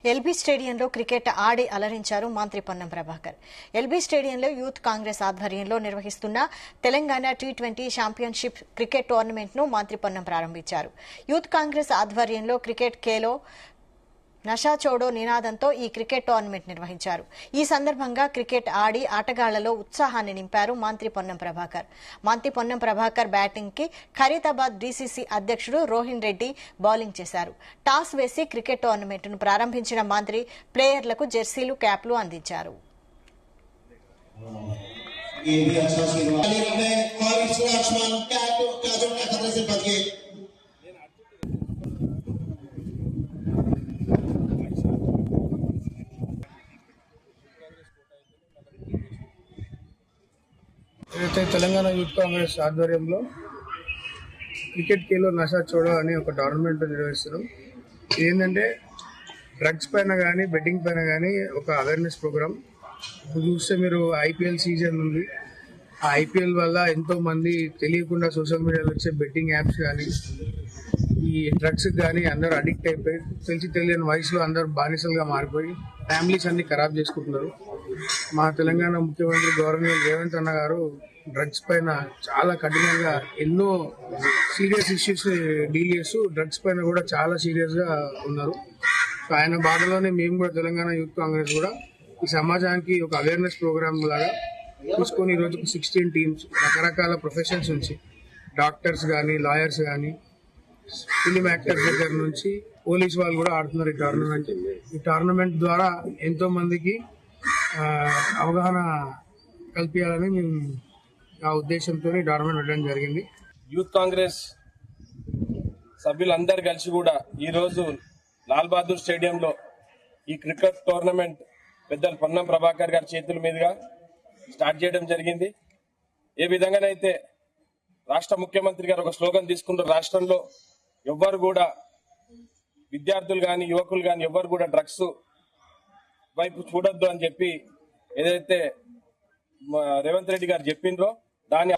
LB స్టేడియంలో cricket ఆడి అలరించారు మంత్రి పొన్నం ప్రభాకర్. ఎల్బీ స్టేడియంలో యూత్ కాంగ్రెస్ ఆధ్వర్యంలో నిర్వహిస్తున్న తెలంగాణ టీ20 ఛాంపియన్షిప్ క్రికెట్ టోర్నమెంట్ను మంత్రి పొన్నం ప్రారంభించారు. యూత్ కాంగ్రెస్ ఆధ్వర్యంలో క్రికెట్ ఖేలో నషా చోడో నినాదంతో ఈ క్రికెట్ టోర్నమెంట్ నిర్వహించారు. ఈ సందర్భంగా క్రికెట్ ఆడి ఆటగాళ్లలో ఉత్సాహాన్ని నింపారు మంత్రి పొన్నం ప్రభాకర్. మంత్రి పొన్నం ప్రభాకర్ బ్యాటింగ్ కి ఖైరతాబాద్ డీసీసీ అధ్యక్షుడు రోహిన్ రెడ్డి బౌలింగ్ చేశారు. టాస్ వేసి క్రికెట్ టోర్నమెంట్ ను ప్రారంభించిన మంత్రి ప్లేయర్లకు జెర్సీలు, క్యాప్లు అందించారు. ఏదైతే తెలంగాణ యూత్ కాంగ్రెస్ ఆధ్వర్యంలో క్రికెట్ ఖేలో నషా చోడో అని ఒక టోర్నమెంట్ నిర్వహిస్తున్నాం. ఏంటంటే డ్రగ్స్ పైన కానీ బెట్టింగ్ పైన కానీ ఒక అవేర్నెస్ ప్రోగ్రామ్. ఇప్పుడు చూస్తే మీరు ఐపీఎల్ సీజన్ ఉంది. ఆ ఐపీఎల్ వల్ల ఎంతో మంది తెలియకుండా సోషల్ మీడియాలో వచ్చే బెట్టింగ్ యాప్స్ కానీ ఈ డ్రగ్స్ కానీ అందరూ అడిక్ట్ అయిపోయి తెలియని వయసులో అందరూ బానిసలుగా మారిపోయి ఫ్యామిలీస్ అన్ని ఖరాబ్ చేసుకుంటున్నారు. మా తెలంగాణ ముఖ్యమంత్రి గవర్నర్ రేవంత్ అన్న గారు డ్రగ్స్ పైన చాలా కఠినంగా ఎన్నో సీరియస్ ఇష్యూస్ డీల్ చేస్తూ డ్రగ్స్ పైన కూడా చాలా సీరియస్ గా ఉన్నారు. ఆయన బాధలోనే మేము కూడా తెలంగాణ యూత్ కాంగ్రెస్ కూడా ఈ సమాజానికి ఒక అవేర్నెస్ ప్రోగ్రామ్ లాగా తీసుకొని ఈ రోజుకు 16 టీమ్స్ రకరకాల ప్రొఫెషన్స్ నుంచి డాక్టర్స్ కానీ, లాయర్స్ కానీ, ఫిలిం యాక్టర్స్ దగ్గర నుంచి పోలీస్ వాళ్ళు కూడా ఆడుతున్నారు ఈ టోర్నమెంట్ ద్వారా ఎంతో మందికి అవగాహన కల్పించాలని మేము ఆ ఉద్దేశంతో టోర్నమెంట్ పెట్టడం జరిగింది. యూత్ కాంగ్రెస్ సభ్యులందరూ కలిసి కూడా ఈరోజు లాల్ బహదూర్ స్టేడియంలో ఈ క్రికెట్ టోర్నమెంట్ పెద్దలు పొన్నం ప్రభాకర్ గారి చేతుల మీదుగా స్టార్ట్ చేయడం జరిగింది. ఏ విధంగానైతే రాష్ట్ర ముఖ్యమంత్రి గారు ఒక స్లోగన్ తీసుకున్నారు, రాష్ట్రంలో ఎవ్వరు కూడా విద్యార్థులు కానీ యువకులు కానీ ఎవ్వరు కూడా డ్రగ్స్ వైపు చూడొద్దు అని చెప్పి ఏదైతే రేవంత్ రెడ్డి గారు చెప్పిండ్రో దాన్ని